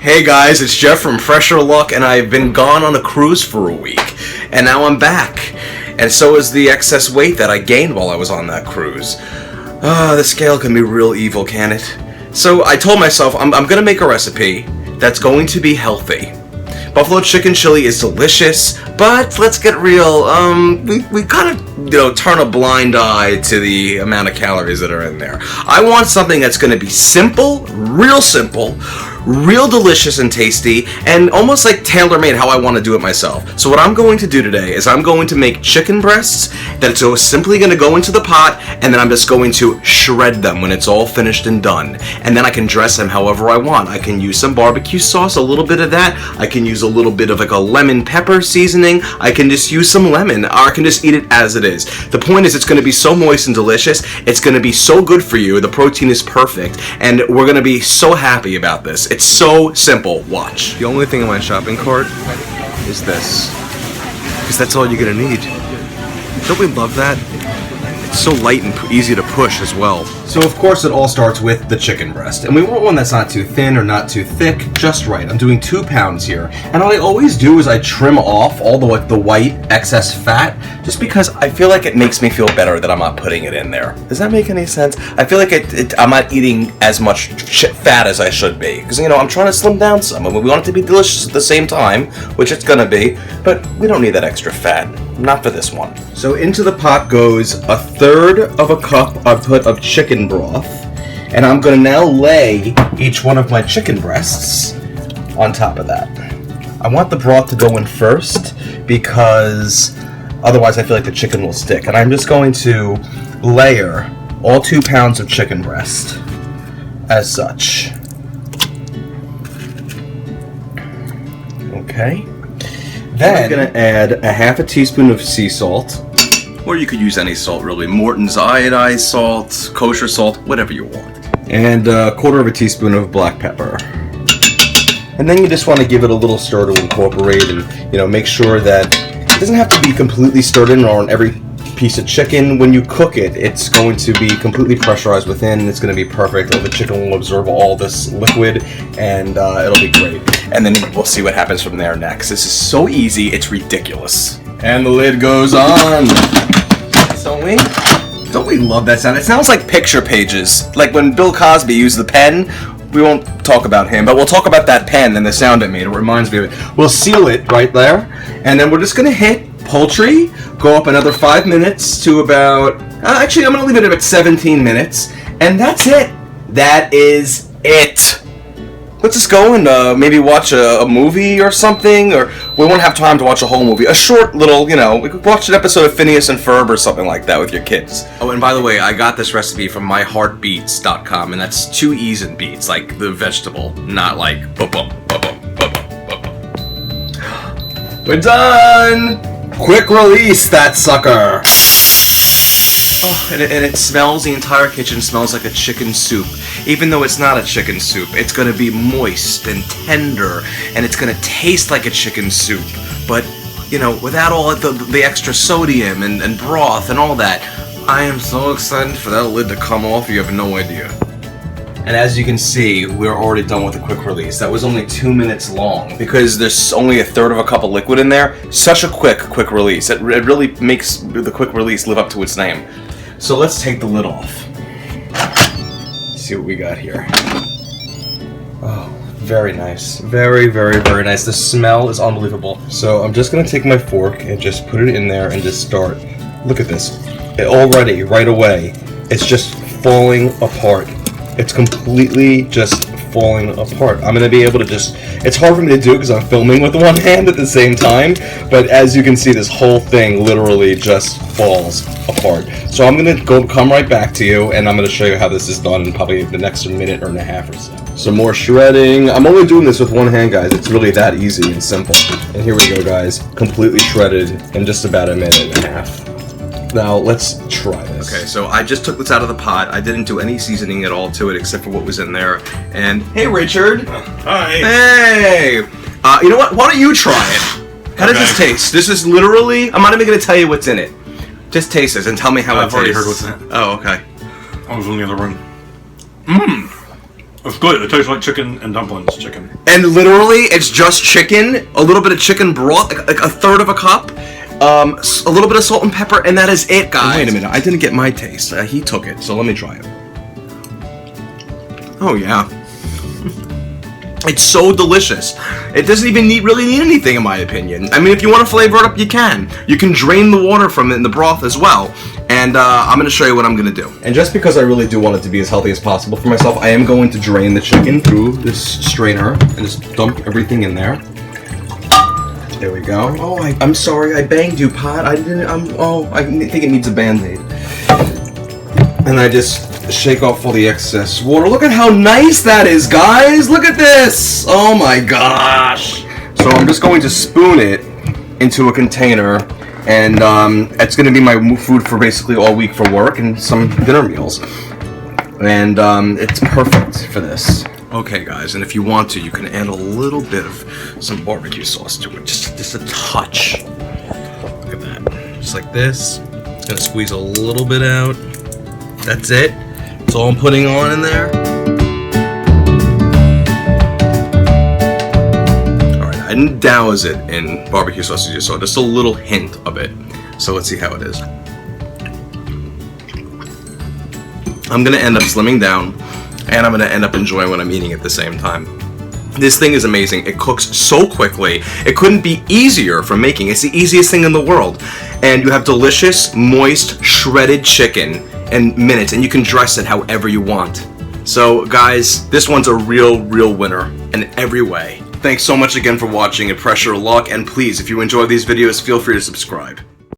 Hey guys, it's Jeff from Fresher Luck, and I've been gone on a cruise for a week, and now I'm back. And so is the excess weight that I gained while I was on that cruise. The scale can be real evil, can it? So I told myself I'm gonna make a recipe that's going to be healthy. Buffalo chicken chili is delicious, but let's get real, we kind of, turn a blind eye to the amount of calories that are in there. I want something that's going to be simple, real delicious and tasty, and almost like tailor-made how I want to do it myself. So what I'm going to do today is I'm going to make chicken breasts that's simply going to go into the pot, and then I'm just going to shred them when it's all finished and done. And then I can dress them however I want. I can use some barbecue sauce, a little bit of that. I can use a little bit of like a lemon pepper seasoning. I can just use some lemon, or I can just eat it as it is. The point is it's going to be so moist and delicious. It's going to be so good for you. The protein is perfect, and we're going to be so happy about this. It's so simple. Watch. The only thing in my shopping cart is this, because that's all you're going to need. Don't we love that? It's so light and easy to push as well. So of course it all starts with the chicken breast. And we want one that's not too thin or not too thick, just right. I'm doing 2 pounds here. And what I always do is I trim off all the white excess fat, just because I feel like it makes me feel better that I'm not putting it in there. Does that make any sense? I feel like I'm not eating as much fat as I should be. Because, I'm trying to slim down some. And we want it to be delicious at the same time, which it's going to be. But we don't need that extra fat. Not for this one. So into the pot goes 1/3 of a cup of chicken broth, and I'm going to now lay each one of my chicken breasts on top of that. I want the broth to go in first because otherwise I feel like the chicken will stick, and I'm just going to layer all 2 pounds of chicken breast as such. Okay. Then I'm going to add a 1/2 teaspoon of sea salt, or you could use any salt really, Morton's iodized salt, kosher salt, whatever you want, and 1/4 teaspoon of black pepper. And then you just want to give it a little stir to incorporate, and make sure that it doesn't have to be completely stirred in on every piece of chicken. When you cook it, it's going to be completely pressurized within. It's going to be perfect. The chicken will absorb all this liquid, and it'll be great. And then we'll see what happens from there next. This is so easy, it's ridiculous. And the lid goes on. Don't we love that sound? It sounds like picture pages. Like when Bill Cosby used the pen. We won't talk about him, but we'll talk about that pen and the sound it made. It reminds me of it. We'll seal it right there, and then we're just going to hit poultry, go up another 5 minutes to about, actually I'm going to leave it at about 17 minutes, and that's it. That is it. Let's just go and maybe watch a movie or something, or we won't have time to watch a whole movie. A short little, we could watch an episode of Phineas and Ferb or something like that with your kids. Oh, and by the way, I got this recipe from myheartbeats.com, and that's 2 E's in beets, like the vegetable, not like ba-bum, ba-bum, ba-bum, ba-bum. We're done! Quick release, that sucker! Oh, and it smells, the entire kitchen smells like a chicken soup. Even though it's not a chicken soup, it's going to be moist and tender, and it's going to taste like a chicken soup. But, without all the extra sodium and broth and all that. I am so excited for that lid to come off, you have no idea. And as you can see, we're already done with the quick release. That was only 2 minutes long because there's only 1/3 of a cup of liquid in there. Such a quick release. It really makes the quick release live up to its name. So let's take the lid off. Let's see what we got here. Oh, very nice. Very, very, very nice. The smell is unbelievable. So I'm just going to take my fork and just put it in there and just start. Look at this. Already, right away, it's just falling apart. It's completely just falling apart. I'm going to be able to it's hard for me to do because I'm filming with one hand at the same time, but as you can see, this whole thing literally just falls apart. So I'm going to come right back to you, and I'm going to show you how this is done in probably the next minute or a half or so. Some more shredding. I'm only doing this with one hand, guys. It's really that easy and simple. And here we go, guys. Completely shredded in just about a minute and a half. Now, let's try this. Okay, so I just took this out of the pot. I didn't do any seasoning at all to it except for what was in there. And, hey, Richard. Hi. Hey. You know what? Why don't you try it? How does this taste? This is literally, I'm not even going to tell you what's in it. Just taste this and tell me how it tastes. I've already heard what's in it. Oh, okay. I was in the other room. It's good. It tastes like chicken and dumplings. Chicken. And literally, it's just chicken, a little bit of chicken broth, like a third of a cup, a little bit of salt and pepper, and that is it, guys. Wait a minute, I didn't get my taste. He took it, so let me try it. Oh, yeah. It's so delicious. It doesn't even really need anything, in my opinion. I mean, if you want to flavor it up, you can. You can drain the water from it in the broth as well. And I'm going to show you what I'm going to do. And just because I really do want it to be as healthy as possible for myself, I am going to drain the chicken through this strainer and just dump everything in there. There we go. Oh, I'm sorry, I banged you, Pot. I think it needs a Band-Aid. And I just shake off all the excess water. Look at how nice that is, guys! Look at this! Oh my gosh! So I'm just going to spoon it into a container, and it's going to be my food for basically all week for work and some dinner meals. And it's perfect for this. Okay, guys, and if you want to, you can add a little bit of some barbecue sauce to it. Just a touch. Look at that. Just like this. It's going to squeeze a little bit out. That's it. That's all I'm putting on in there. Alright, I didn't douse it in barbecue sauce as you saw, just a little hint of it. So let's see how it is. I'm going to end up slimming down, and I'm going to end up enjoying what I'm eating at the same time. This thing is amazing. It cooks so quickly. It couldn't be easier for making. It's the easiest thing in the world. And you have delicious, moist, shredded chicken in minutes, and you can dress it however you want. So guys, this one's a real winner in every way. Thanks so much again for watching and press your luck, and please, if you enjoy these videos, feel free to subscribe.